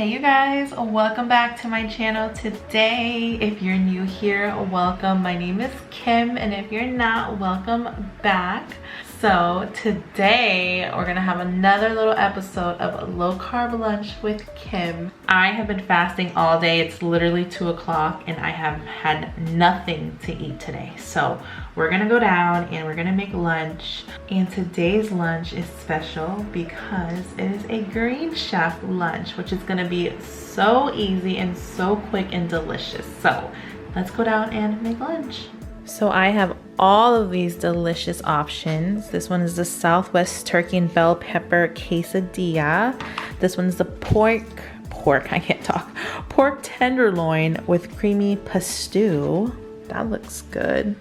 Hey you guys, welcome back to my channel today. If you're new here, welcome. My name is Kim, and if you're not, welcome back. So today we're gonna have another little episode of low carb lunch with Kim. I have been fasting all day. It's literally 2 o'clock and I have had nothing to eat today. So we're gonna go down and we're gonna make lunch. And today's lunch is special because it is a green chef lunch, which is gonna be so easy and so quick and delicious. So let's go down and make lunch. So I have all of these delicious options. This one is the Southwest Turkey and Bell Pepper Quesadilla. This one's the pork tenderloin with creamy pesto. That looks good.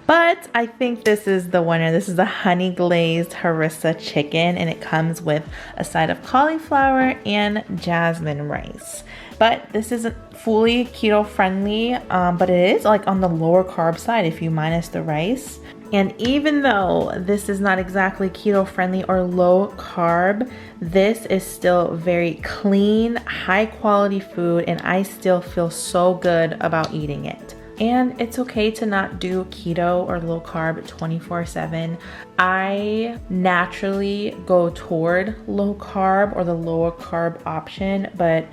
But I think this is the winner. This is the honey glazed Harissa chicken, and it comes with a side of cauliflower and jasmine rice. But this isn't fully keto friendly, but it is like on the lower carb side if you minus the rice. And even though this is not exactly keto friendly or low carb, this is still very clean, high quality food, and I still feel so good about eating it. And it's okay to not do keto or low carb 24/7. I naturally go toward low carb or the lower carb option, but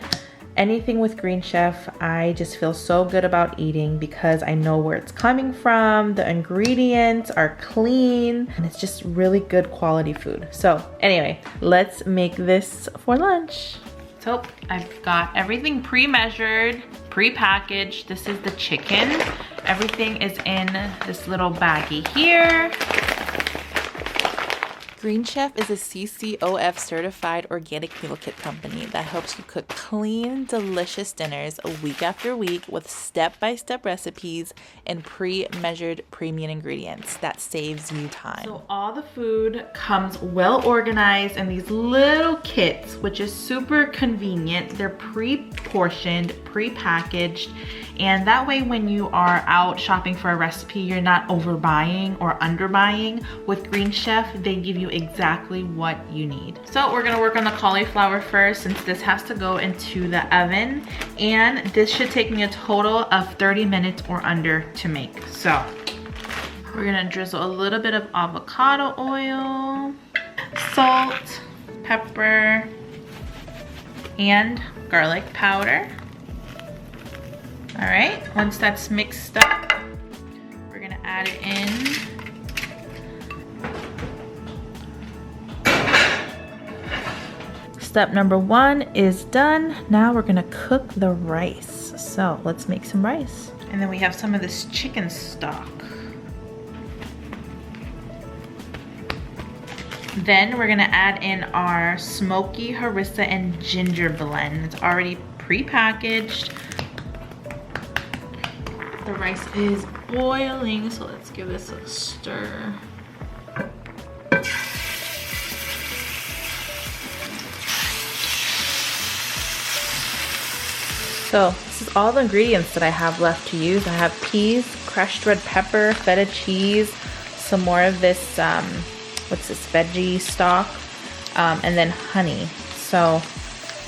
anything with Green Chef, I just feel so good about eating because I know where it's coming from. The ingredients are clean and it's just really good quality food. So anyway, let's make this for lunch. So I've got everything pre-measured, pre-packaged. This is the chicken. Everything is in this little baggie here. Green Chef is a CCOF certified organic meal kit company that helps you cook clean, delicious dinners week after week with step-by-step recipes and pre-measured premium ingredients that saves you time. So all the food comes well organized in these little kits, which is super convenient. They're pre-portioned, pre-packaged, and that way when you are out shopping for a recipe, you're not overbuying or underbuying. With Green Chef, they give you exactly what you need. So we're gonna work on the cauliflower first, since this has to go into the oven, and this should take me a total of 30 minutes or under to make. So we're gonna drizzle a little bit of avocado oil, salt, pepper, and garlic powder. All right, once that's mixed up, we're gonna add it in. Step number 1 is done. Now we're gonna cook the rice. So let's make some rice. And then we have some of this chicken stock. Then we're gonna add in our smoky harissa and ginger blend. It's already pre-packaged. The rice is boiling, so let's give this a stir. So this is all the ingredients that I have left to use. I have peas, crushed red pepper, feta cheese, some more of this, what's this, veggie stock, and then honey. So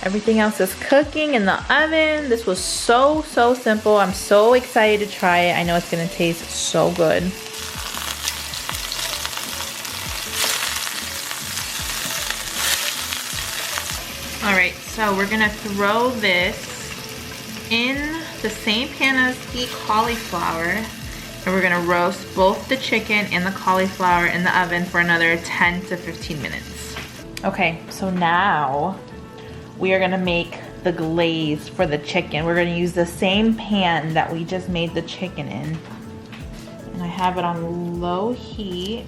everything else is cooking in the oven. This was so simple. I'm so excited to try it. I know it's gonna taste so good. All right, so we're gonna throw this in the same pan as the cauliflower, and we're gonna roast both the chicken and the cauliflower in the oven for another 10 to 15 minutes. Okay, so now we are gonna make the glaze for the chicken. We're gonna use the same pan that we just made the chicken in. And I have it on low heat.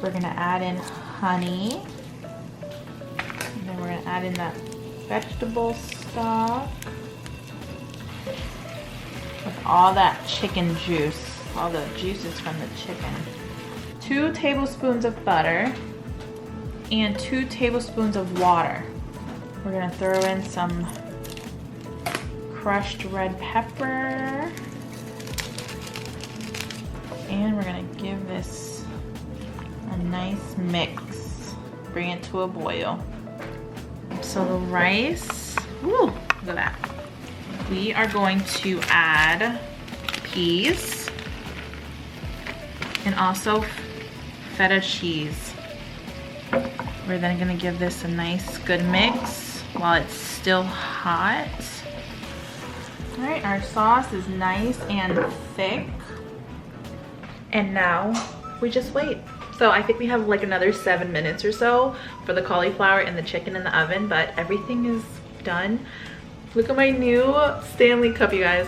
We're gonna add in honey. And then we're gonna add in that vegetable stock. With all that chicken juice, all the juices from the chicken. 2 tablespoons of butter and 2 tablespoons of water. We're gonna throw in some crushed red pepper. And we're gonna give this a nice mix. Bring it to a boil. So the rice Ooh, look at that. We are going to add peas and also feta cheese. We're then gonna give this a nice good mix while it's still hot. All right, our sauce is nice and thick. And now we just wait. So I think we have like another 7 minutes or so for the cauliflower and the chicken in the oven, but everything is done. Look at my new Stanley cup, you guys.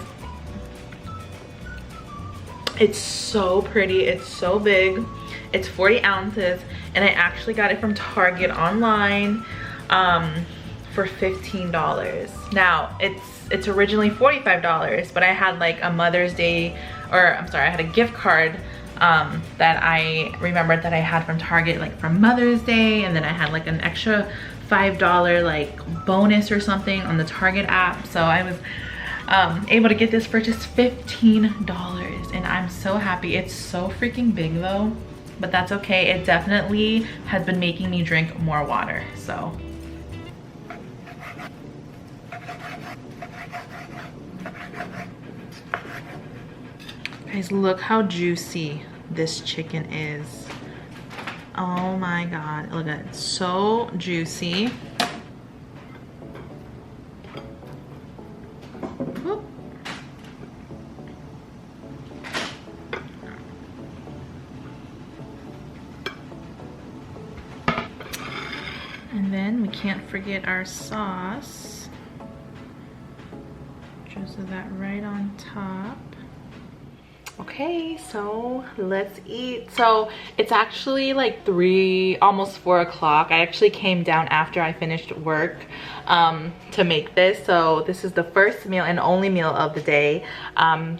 It's so pretty, it's so big. It's 40 ounces, and I actually got it from Target online for $15. Now, it's originally $45, but I had like a Mother's Day, or I'm sorry, I had a gift card that I remembered that I had from Target, like from Mother's Day, and then I had like an extra $5 like bonus or something on the Target app. So I was able to get this for just $15, and I'm so happy. It's so freaking big though, but that's okay. It definitely has been making me drink more water, so. Guys, look how juicy this chicken is. Oh my God, look at it, so juicy. Whoop. And then we can't forget our sauce. Drizzle that right on top. Okay, so let's eat. So it's actually like almost 4 o'clock. I actually came down after I finished work to make this. So this is the first meal and only meal of the day.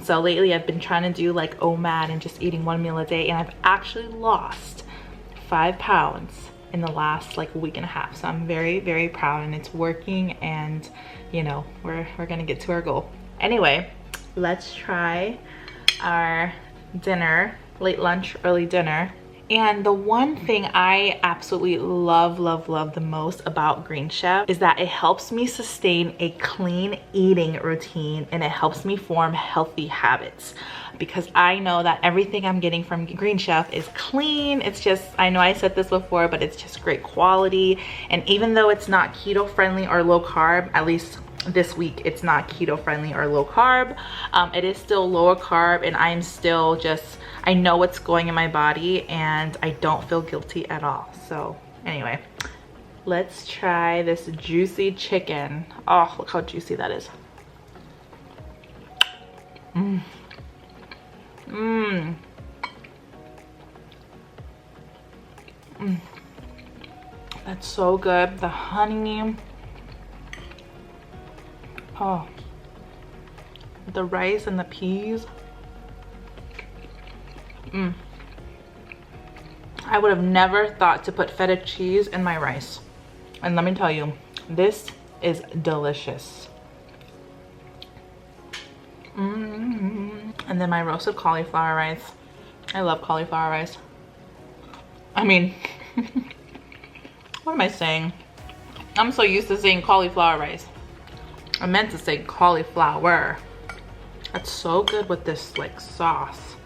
So lately I've been trying to do like OMAD and just eating 1 meal a day, and I've actually lost 5 pounds in the last like week and a half. So I'm very, very proud, and it's working, and you know, we're gonna get to our goal. Anyway, let's try our dinner, late lunch, early dinner. And the one thing I absolutely love the most about Green Chef is that it helps me sustain a clean eating routine, and it helps me form healthy habits, because I know that everything I'm getting from Green Chef is clean. It's just, I know I said this before, but it's just great quality. And even though it's not keto friendly or low carb, at least this week it's not keto friendly or low carb, it is still lower carb, and I'm still just, I know what's going in my body, and I don't feel guilty at all. So anyway, let's try this juicy chicken. Oh, look how juicy that is. That's so good. The honey, oh, the rice and the peas. I would have never thought to put feta cheese in my rice, and let me tell you, this is delicious. And then my roasted cauliflower rice. I love cauliflower rice. I mean, what am I saying? I'm so used to saying cauliflower rice. I meant to say cauliflower. That's so good with this like sauce.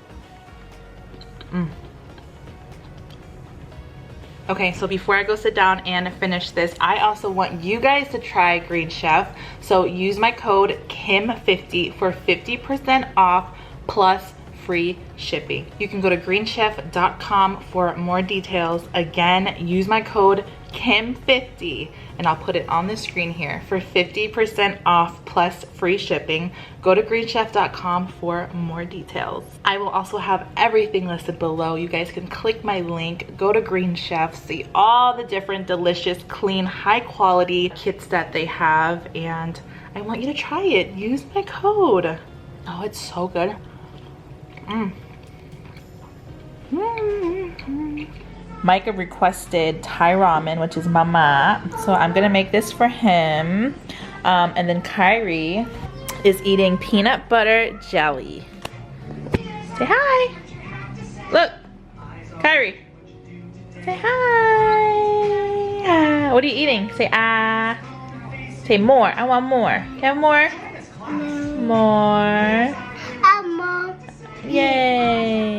Okay, so before I go sit down and finish this, I also want you guys to try Green Chef. So use my code KEM50 for 50% off plus free shipping. You can go to greenchef.com for more details. Again, use my code KEM50, and I'll put it on the screen here, for 50% off plus free shipping. Go to greenchef.com for more details. I will also have everything listed below. You guys can click my link, go to Green Chef, see all the different delicious, clean, high quality kits that they have, and I want you to try it. Use my code. Oh, it's so good. Micah requested Thai ramen, which is mama, so I'm gonna make this for him. And then Kyrie is eating peanut butter jelly. Say hi. Look, Kyrie. Say hi. Ah. What are you eating? Say ah. Say more. I want more. Can I have more? More. More. Yay.